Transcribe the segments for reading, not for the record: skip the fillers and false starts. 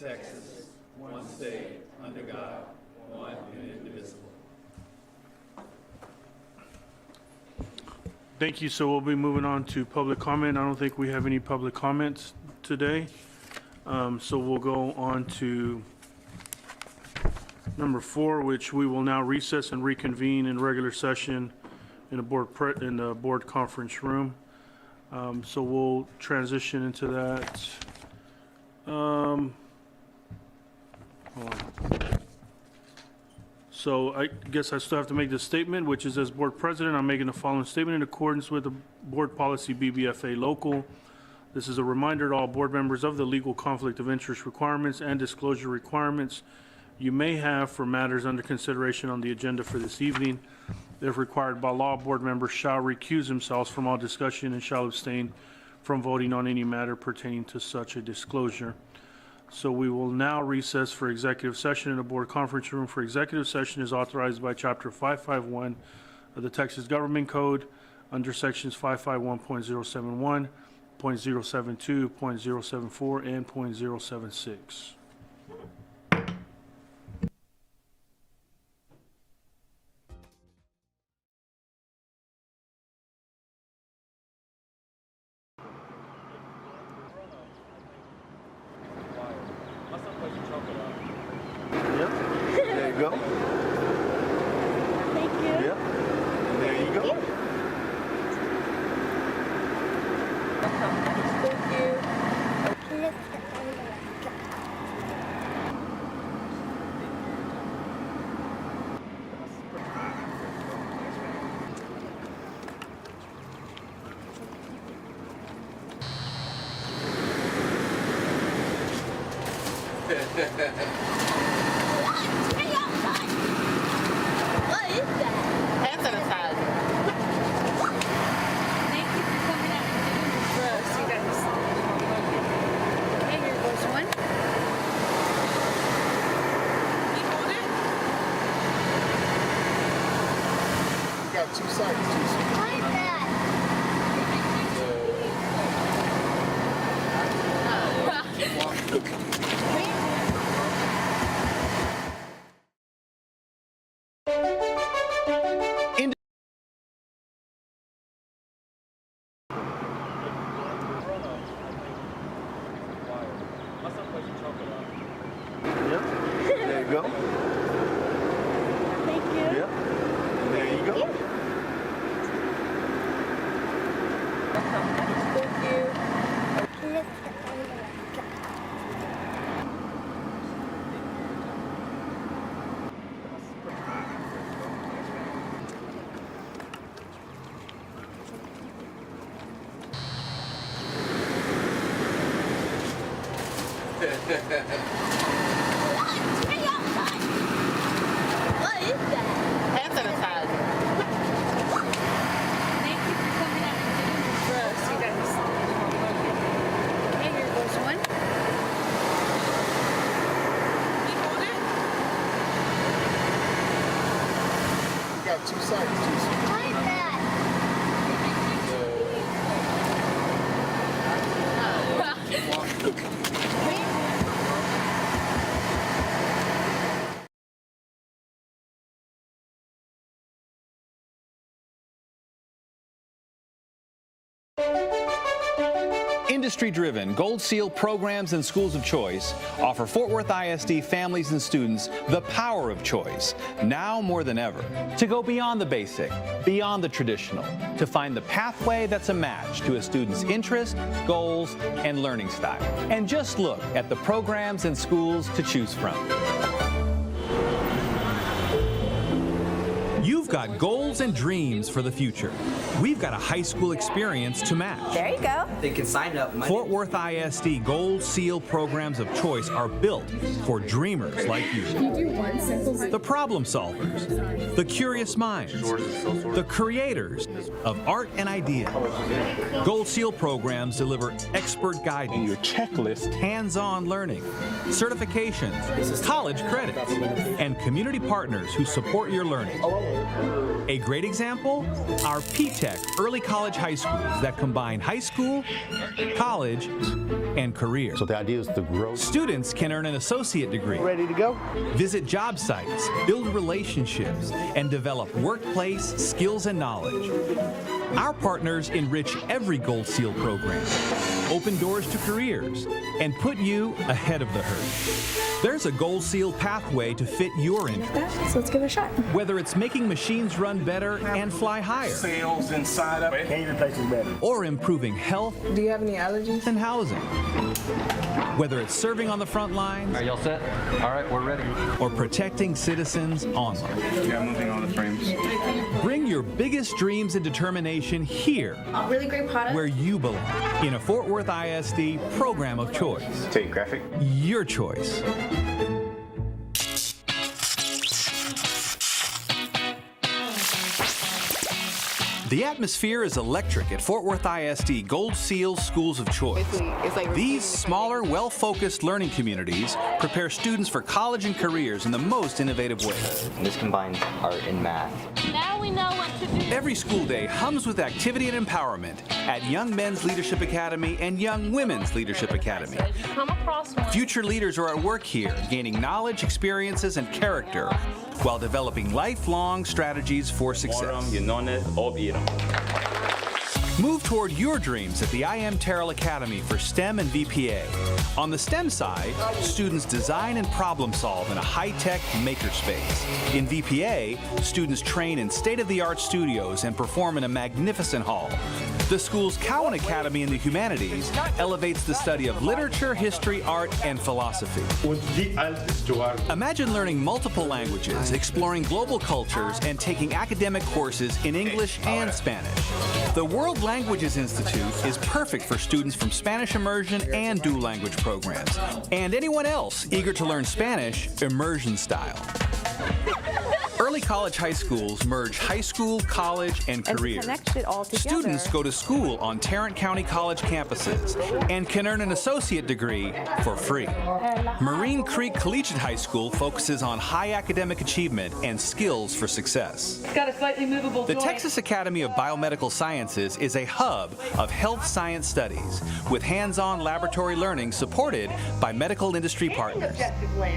Texas, one state, under God, one and indivisible. Thank you. So we'll be moving on to public comment. I don't think we have any public comments today. So we'll go on to number 4, which we will now recess and reconvene in regular session in the board conference room. So we'll transition into that. Hold on. So I guess I still have to make this statement, which is, as board president, I'm making the following statement in accordance with the board policy BBFA local. This is a reminder to all board members of the legal conflict of interest requirements and disclosure requirements you may have for matters under consideration on the agenda for this evening. If required by law, board members shall recuse themselves from all discussion and shall abstain from voting on any matter pertaining to such a disclosure. So we will now recess for executive session in the board conference room. For executive session is authorized by Chapter 551 of the Texas Government Code under sections 551.071, .072, .074, and .076. There you go. Thank you. Yep. There you go. Thank you. What is that? Hand sanitizer. Thank you for coming out and doing this for us, you guys. And here goes one. You hold it? You got 2 sides, too. What is that? Yep. There you go. Thank you. Yep. There you go. Thank you. What is that? Hand sanitizer. Thank you for coming out and doing this for us, you guys. And here goes one. You hold it? You got 2 sides, too. What is that? Industry-driven Gold Seal programs and schools of choice offer Fort Worth ISD families and students the power of choice, now more than ever, to go beyond the basic, beyond the traditional, to find the pathway that's a match to a student's interest, goals, and learning style. And just look at the programs and schools to choose from. You've got goals and dreams for the future. We've got a high school experience to match. There you go. They can sign up Monday. Fort Worth ISD Gold Seal programs of choice are built for dreamers like you. The problem solvers, the curious minds, the creators of art and idea. Gold Seal programs deliver expert guidance, Your checklist. hands-on learning, certifications, college credits, and community partners who support your learning. A great example? Our P-Tech early college high schools that combine high school, college, and career. So the idea is to grow. Students can earn an associate degree, Ready to go? visit job sites, build relationships, and develop workplace skills and knowledge. Our partners enrich every Gold Seal program, open doors to careers, and put you ahead of the herd. There's a Gold Seal pathway to fit your interests. So let's give it a shot. Whether it's making machines run better and fly higher, Sales inside of it. Can your place is better. or improving health Do you have any allergies? and housing. Whether it's serving on the front lines Are y'all set? All right, we're ready. or protecting citizens online. Yeah, moving all the frames. Bring your biggest dreams and determination here, Really great product. where you belong, in a Fort Worth ISD program of choice. Take graphic. Your choice. The atmosphere is electric at Fort Worth ISD Gold Seal Schools of Choice. It's like These smaller, well-focused learning communities prepare students for college and careers in the most innovative ways. This combines art and math. Now we know what to do. Every school day hums with activity and empowerment at Young Men's Leadership Academy and Young Women's Leadership Academy. As you come across one, Future leaders are at work here, gaining knowledge, experiences, and character while developing lifelong strategies for success. Move toward your dreams at the I Am Terrell Academy for STEM and VPA. On the STEM side, students design and problem solve in a high-tech makerspace. In VPA, students train in state-of-the-art studios and perform in a magnificent hall. The school's Cowan Academy in the Humanities elevates the study of literature, history, art, and philosophy. Imagine learning multiple languages, exploring global cultures, and taking academic courses in English and Spanish. The World Languages Institute is perfect for students from Spanish immersion and dual language programs, and anyone else eager to learn Spanish immersion style. Early college high schools merge high school, college, and career. Students go to school on Tarrant County College campuses and can earn an associate degree for free. Marine Creek Collegiate High School focuses on high academic achievement and skills for success. Got a slightly movable The Texas Academy of Biomedical Sciences is a hub of health science studies with hands-on laboratory learning supported by medical industry partners.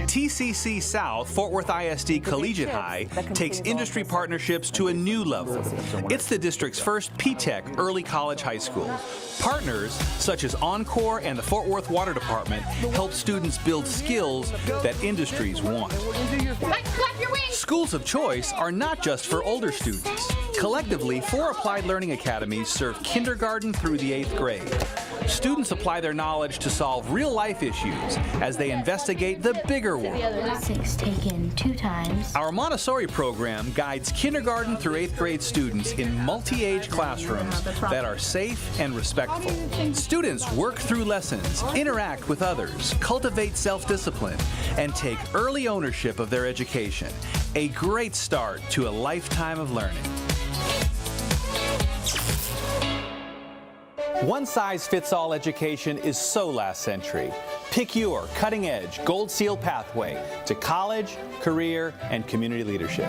TCC South Fort Worth ISD Collegiate High takes industry partnerships to a new level. It's the district's first P-Tech early college high school. Partners such as Encore and the Fort Worth Water Department help students build skills that industries want. clap your wings. Schools of choice are not just for older students. Collectively, 4 Applied Learning Academies serve kindergarten through the 8th grade. Students apply their knowledge to solve real-life issues as they investigate the bigger world. 6 taken 2 times. Our Montessori program guides kindergarten through 8th grade students in multi-age classrooms that are safe and respectful. Students work through lessons, interact with others, cultivate self-discipline, and take early ownership of their education. A great start to a lifetime of learning. One-size-fits-all education is so last century. Pick your cutting-edge Gold Seal pathway to college, career, and community leadership.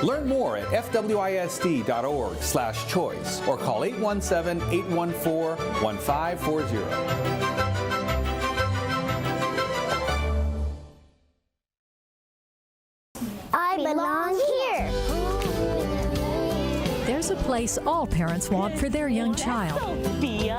Learn more at fwisd.org/choice or call 817-814-1540. I belong here. There's a place all parents want for their young child,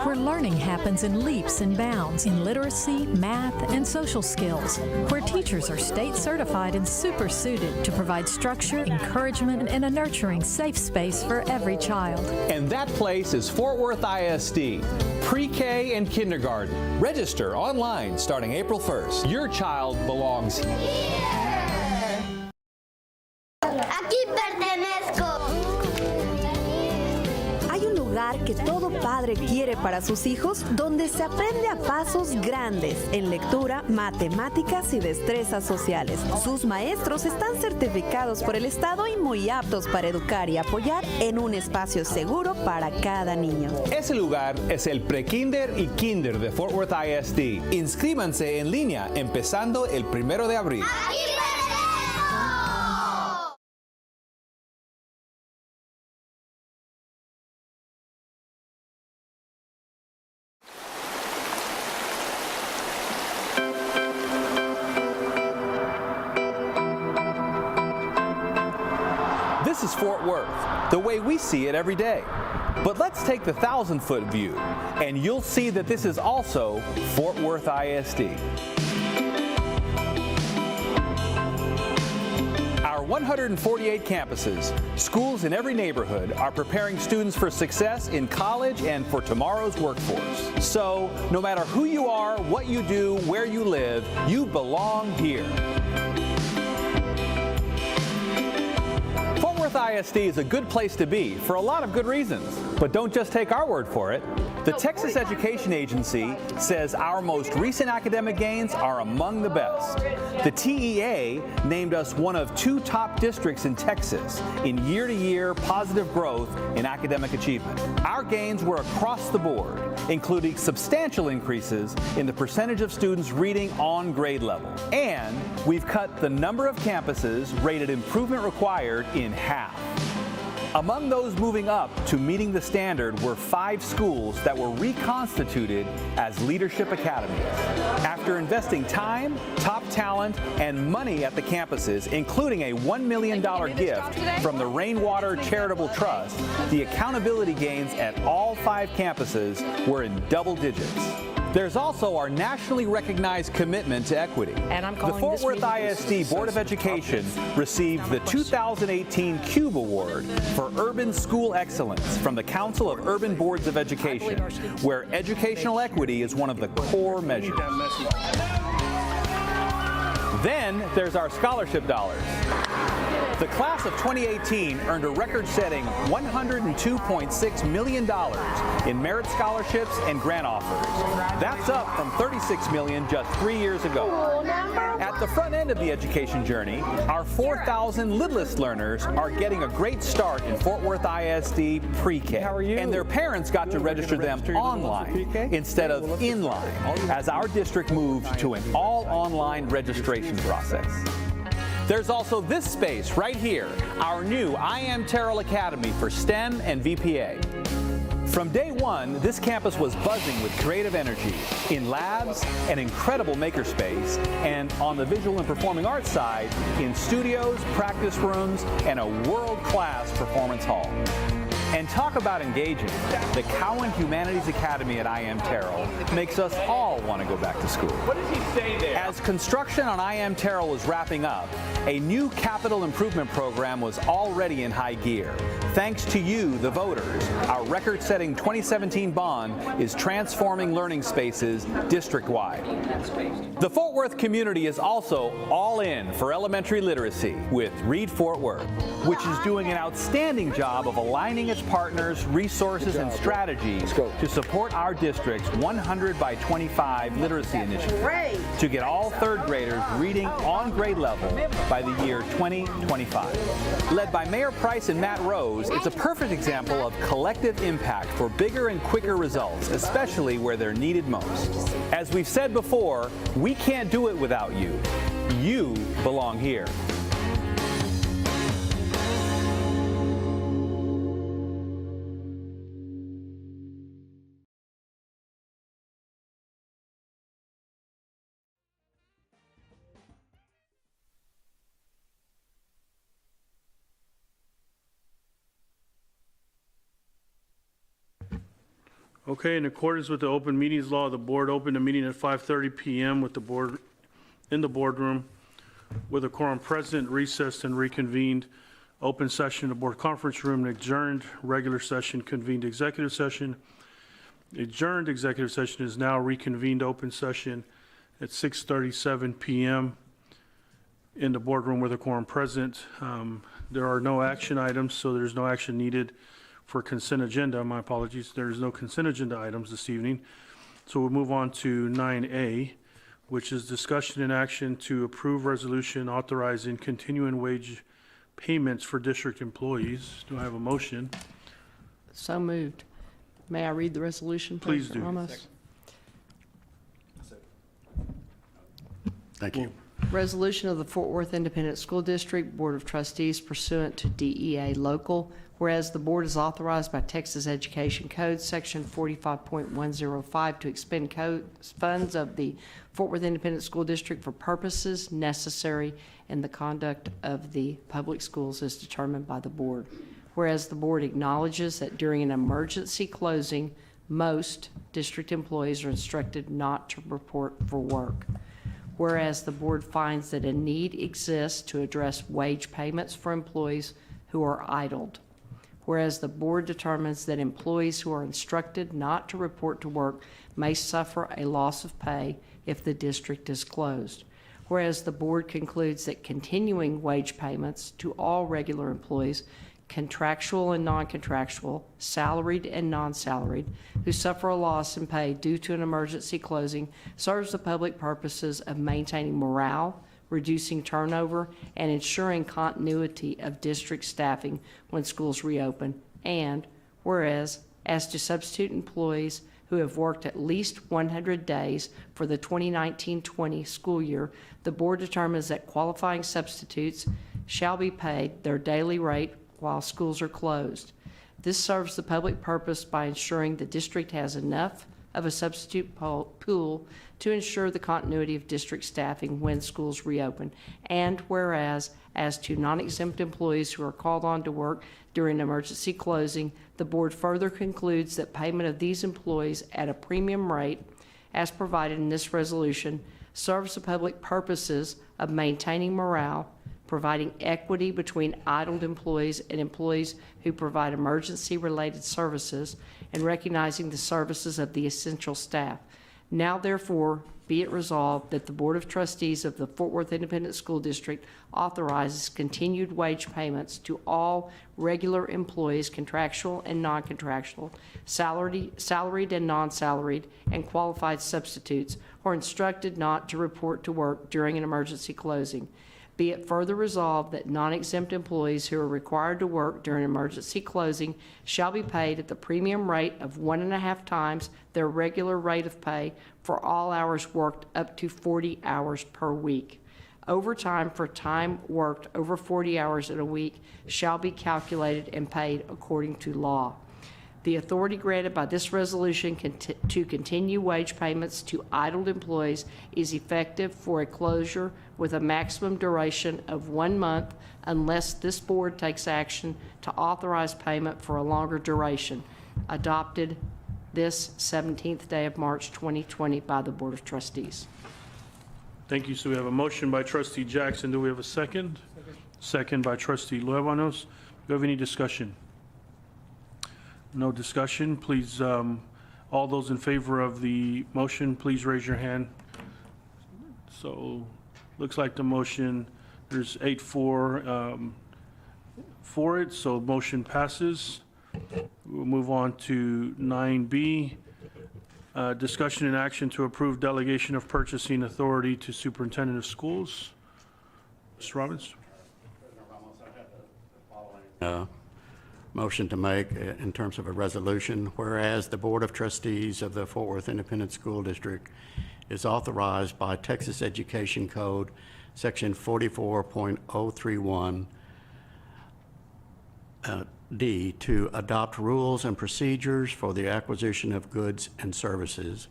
where learning happens in leaps and bounds in literacy, math, and social skills, where teachers are state certified and super suited to provide structure, encouragement, and a nurturing, safe space for every child. And that place is Fort Worth ISD, pre-K and kindergarten. Register online starting April 1st. Your child belongs here. Aquí pertenezco. Hay un lugar que todo padre quiere para sus hijos, donde se aprende a pasos grandes en lectura, matemáticas y destrezas sociales. Sus maestros están certificados por el Estado y muy aptos para educar y apoyar en un espacio seguro para cada niño. Ese lugar es el Prekinder y Kinder de Fort Worth ISD. Inscríbanse en línea empezando el 1 de abril. This is Fort Worth, the way we see it every day. But let's take the 1,000-foot view, and you'll see that this is also Fort Worth ISD. Our 148 campuses, schools in every neighborhood, are preparing students for success in college and for tomorrow's workforce. So, no matter who you are, what you do, where you live, you belong here. Fort Worth ISD is a good place to be for a lot of good reasons. But don't just take our word for it. The Texas Education Agency says our most recent academic gains are among the best. The TEA named us one of 2 top districts in Texas in year-to-year positive growth in academic achievement. Our gains were across the board, including substantial increases in the percentage of students reading on grade level. And we've cut the number of campuses rated improvement required in half. Among those moving up to meeting the standard were 5 schools that were reconstituted as leadership academies. After investing time, top talent, and money at the campuses, including a $1 million gift from the Rainwater Charitable Trust, the accountability gains at all 5 campuses were in double digits. There's also our nationally recognized commitment to equity. The Fort Worth ISD Board of Education received the 2018 CUBE Award for Urban School Excellence from the Council of Urban Boards of Education, where educational equity is one of the core measures. Then there's our scholarship dollars. The class of 2018 earned a record-setting $102.6 million in merit scholarships and grant offers. That's up from $36 million just 3 years ago. At the front end of the education journey, our 4,000 littlest learners are getting a great start in Fort Worth ISD pre-K. And their parents got to register them online instead of in-line as our district moved to an all-online registration process. There's also this space right here, our new I Am Terrell Academy for STEM and VPA. From day one, this campus was buzzing with creative energy in labs, an incredible makerspace, and on the visual and performing arts side, in studios, practice rooms, and a world-class performance hall. And talk about engaging. The Cowan Humanities Academy at I Am Terrell makes us all want to go back to school. What does he say there? As construction on I Am Terrell was wrapping up, a new capital improvement program was already in high gear. Thanks to you, the voters, our record-setting 2017 bond is transforming learning spaces district-wide. The Fort Worth community is also all in for elementary literacy with Read Fort Worth, which is doing an outstanding job of aligning its partners, resources, and strategies to support our district's 100 by 25 literacy initiative to get all 3rd graders reading on grade level by the year 2025. Led by Mayor Price and Matt Rose, it's a perfect example of collective impact for bigger and quicker results, especially where they're needed most. As we've said before, we can't do it without you. You belong here. Okay, in accordance with the open meetings law, the board opened the meeting at 5:30 PM with the board, in the boardroom, with a quorum present, recessed and reconvened. Open session, the board conference room, adjourned, regular session, convened executive session. Adjourned executive session is now reconvened open session at 6:37 PM in the boardroom with a quorum present. There are no action items, so there's no action needed for consent agenda. My apologies. There's no consent agenda items this evening. So we'll move on to 9A, which is discussion and action to approve resolution authorizing continuing wage payments for district employees. Do I have a motion? So moved. May I read the resolution, Please President do. Ramos? Thank you. Resolution of the Fort Worth Independent School District Board of Trustees pursuant to DEA Local, whereas the board is authorized by Texas Education Code, Section 45.105, to expend funds of the Fort Worth Independent School District for purposes necessary in the conduct of the public schools as determined by the board. Whereas the board acknowledges that during an emergency closing, most district employees are instructed not to report for work. Whereas the board finds that a need exists to address wage payments for employees who are idled. Whereas the board determines that employees who are instructed not to report to work may suffer a loss of pay if the district is closed. Whereas the board concludes that continuing wage payments to all regular employees, contractual and non-contractual, salaried and non-salaried, who suffer a loss in pay due to an emergency closing, serves the public purposes of maintaining morale, reducing turnover, and ensuring continuity of district staffing when schools reopen. And whereas, as to substitute employees who have worked at least 100 days for the 2019-20 school year, the board determines that qualifying substitutes shall be paid their daily rate while schools are closed. This serves the public purpose by ensuring the district has enough of a substitute pool to ensure the continuity of district staffing when schools reopen. And whereas, as to non-exempt employees who are called on to work during emergency closing, the board further concludes that payment of these employees at a premium rate, as provided in this resolution, serves the public purposes of maintaining morale, providing equity between idled employees and employees who provide emergency-related services, and recognizing the services of the essential staff. Now, therefore, be it resolved that the Board of Trustees of the Fort Worth Independent School District authorizes continued wage payments to all regular employees, contractual and non-contractual, salaried and non-salaried, and qualified substitutes, who are instructed not to report to work during an emergency closing. Be it further resolved that non-exempt employees who are required to work during emergency closing shall be paid at the premium rate of 1.5 times their regular rate of pay for all hours worked up to 40 hours per week. Overtime for time worked over 40 hours in a week shall be calculated and paid according to law. The authority granted by this resolution to continue wage payments to idled employees is effective for a closure with a maximum duration of 1 month unless this board takes action to authorize payment for a longer duration. Adopted this 17th day of March 2020 by the Board of Trustees. Thank you. So we have a motion by trustee Jackson. Do we have a second? Second by trustee Luevanos. Do you have any discussion? No discussion. Please, all those in favor of the motion, please raise your hand. So, looks like the motion, there's 8-4 for it, so motion passes. We'll move on to 9B, discussion and action to approve delegation of purchasing authority to superintendent of schools. Mr. Robbins? Motion to make in terms of a resolution, whereas the Board of Trustees of the Fort Worth Independent School District is authorized by Texas Education Code, Section 44.031 D, to adopt rules and procedures for the acquisition of goods and services.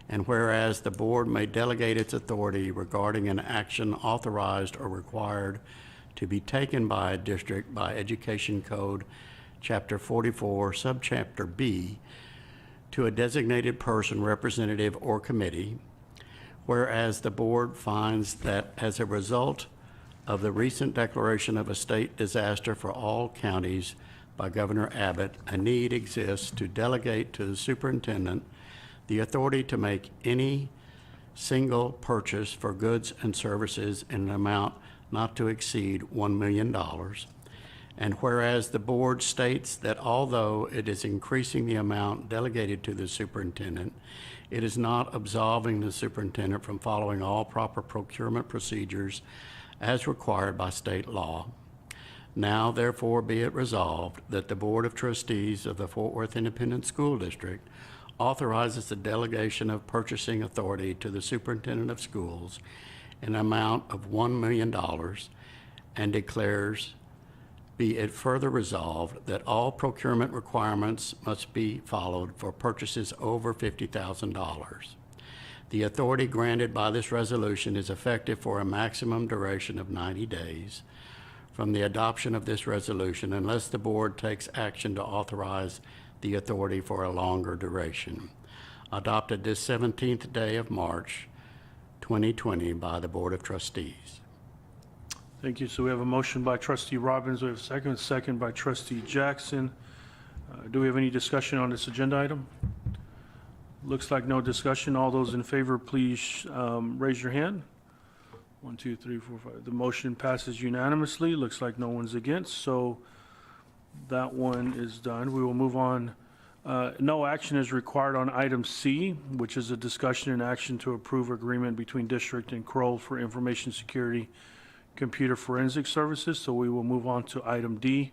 And whereas the board may delegate its authority regarding an action authorized or required to be taken by a district by Education Code Chapter 44, Subchapter B, to a designated person, representative, or committee, whereas the board finds that as a result of the recent declaration of a state disaster for all counties by Governor Abbott, a need exists to delegate to the superintendent the authority to make any single purchase for goods and services in an amount not to exceed $1 million. And whereas the board states that although it is increasing the amount delegated to the superintendent, it is not absolving the superintendent from following all proper procurement procedures as required by state law. Now, therefore, be it resolved that the Board of Trustees of the Fort Worth Independent School District authorizes the delegation of purchasing authority to the superintendent of schools in an amount of $1 million and declares, be it further resolved, that all procurement requirements must be followed for purchases over $50,000. The authority granted by this resolution is effective for a maximum duration of 90 days from the adoption of this resolution unless the board takes action to authorize the authority for a longer duration. Adopted this 17th day of March, 2020 by the Board of Trustees. Thank you. So we have a motion by trustee Robbins. We have a second by trustee Jackson. Do we have any discussion on this agenda item? Looks like no discussion. All those in favor, please raise your hand. 1, 2, 3, 4, 5. The motion passes unanimously. Looks like no one's against. So that one is done. We will move on. No action is required on item C, which is a discussion and action to approve agreement between District and Kroll for information security computer forensic services. So we will move on to item D,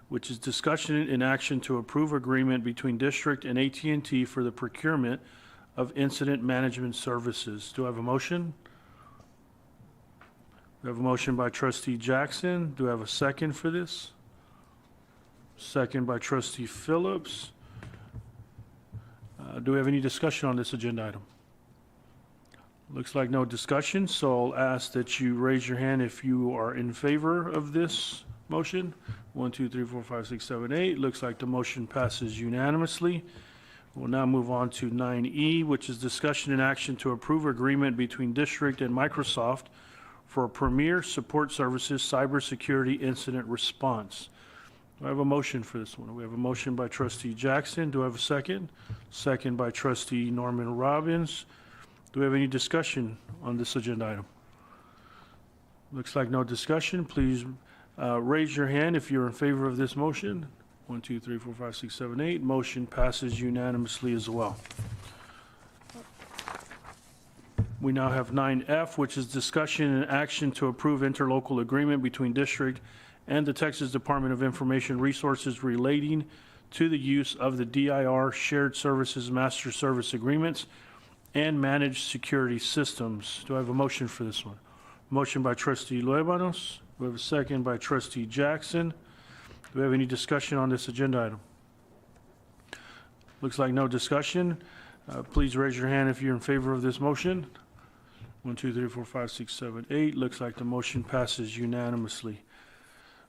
which is discussion and action to approve agreement between District and AT&T for the procurement of incident management services. Do I have a motion? We have a motion by trustee Jackson. Do I have a second for this? Second by trustee Phillips. Do we have any discussion on this agenda item? Looks like no discussion, so I'll ask that you raise your hand if you are in favor of this motion. 1, 2, 3, 4, 5, 6, 7, 8. Looks like the motion passes unanimously. We'll now move on to 9E, which is discussion and action to approve agreement between District and Microsoft for Premier Support Services Cybersecurity Incident Response. Do I have a motion for this one? We have a motion by trustee Jackson. Do I have a second? Second by trustee Norman Robbins. Do we have any discussion on this agenda item? Looks like no discussion. Please raise your hand if you're in favor of this motion. 1, 2, 3, 4, 5, 6, 7, 8. Motion passes unanimously as well. We now have 9F, which is discussion and action to approve interlocal agreement between District and the Texas Department of Information Resources relating to the use of the DIR Shared Services Master Service Agreements and Managed Security Systems. Do I have a motion for this one? Motion by trustee Luebanos. We have a second by trustee Jackson. Do we have any discussion on this agenda item? Looks like no discussion. Please raise your hand if you're in favor of this motion. 1, 2, 3, 4, 5, 6, 7, 8. Looks like the motion passes unanimously.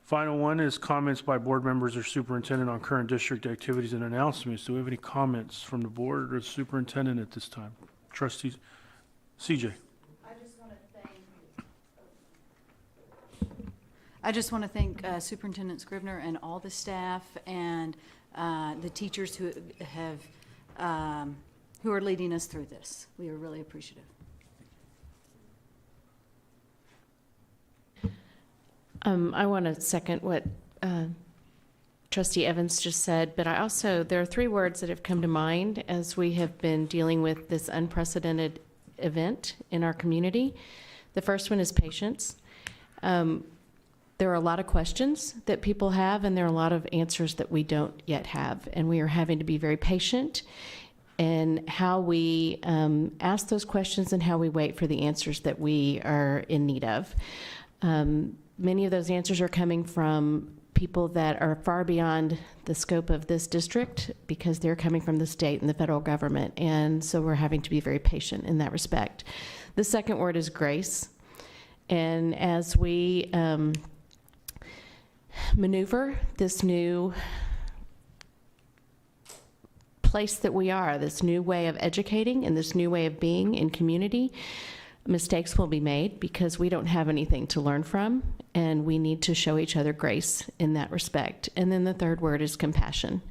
Final one is comments by board members or superintendent on current district activities and announcements. Do we have any comments from the board or the superintendent at this time? Trustees, CJ. I just want to thank Superintendent Scribner and all the staff and the teachers who are leading us through this. We are really appreciative. I want to second what Trustee Evans just said, but there are 3 words that have come to mind as we have been dealing with this unprecedented event in our community. The first one is patience. There are a lot of questions that people have, and there are a lot of answers that we don't yet have, and we are having to be very patient in how we ask those questions and how we wait for the answers that we are in need of. Many of those answers are coming from people that are far beyond the scope of this district because they're coming from the state and the federal government, and so we're having to be very patient in that respect. The second word is grace, and as we maneuver this new place that we are, this new way of educating and this new way of being in community, mistakes will be made because we don't have anything to learn from, and we need to show each other grace in that respect. And then the third word is compassion.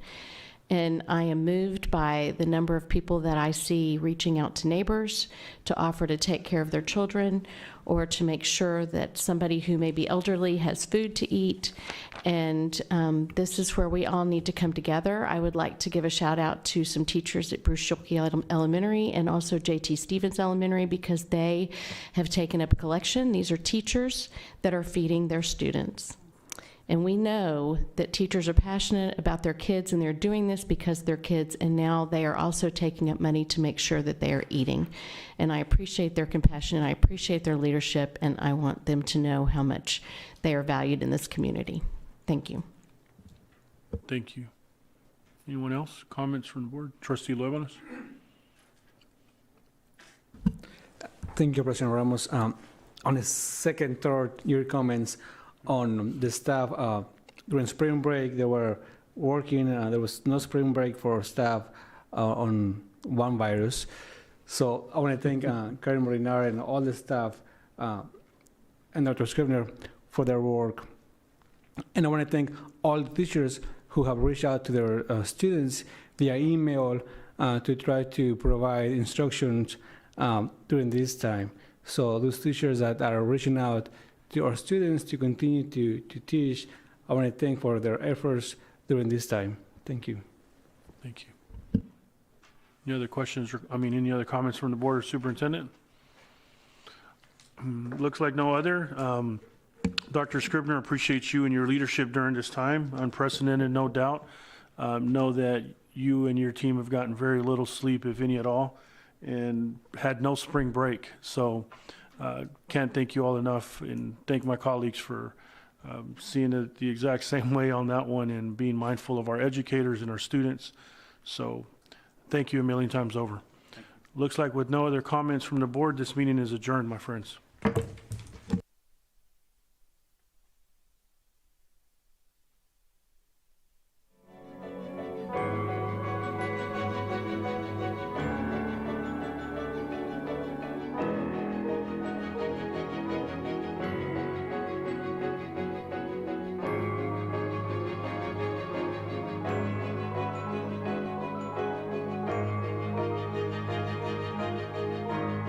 And I am moved by the number of people that I see reaching out to neighbors to offer to take care of their children or to make sure that somebody who may be elderly has food to eat. And this is where we all need to come together. I would like to give a shout out to some teachers at Bruce Schulke Elementary and also J.T. Stevens Elementary, because they have taken up a collection. These are teachers that are feeding their students. And we know that teachers are passionate about their kids, and they're doing this because they're kids, and now they are also taking up money to make sure that they are eating. And I appreciate their compassion, and I appreciate their leadership, and I want them to know how much they are valued in this community. Thank you. Thank you. Anyone else? Comments from the board? Trustee Luevanos? Thank you, President Ramos. On the second, third, your comments on the staff during spring break, they were working. There was no spring break for staff on one virus. So I want to thank Karen Molinar and all the staff and Dr. Scribner for their work. And I want to thank all the teachers who have reached out to their students via email to try to provide instructions during this time. So those teachers that are reaching out to our students to continue to teach, I want to thank for their efforts during this time. Thank you. Thank you. Any other questions, any other comments from the board or superintendent? Looks like no other. Dr. Scribner, appreciate you and your leadership during this time. Unprecedented, no doubt. Know that you and your team have gotten very little sleep, if any at all, and had no spring break. So can't thank you all enough, and thank my colleagues for seeing it the exact same way on that one and being mindful of our educators and our students. So thank you a million times over. Looks like with no other comments from the board, this meeting is adjourned, my friends.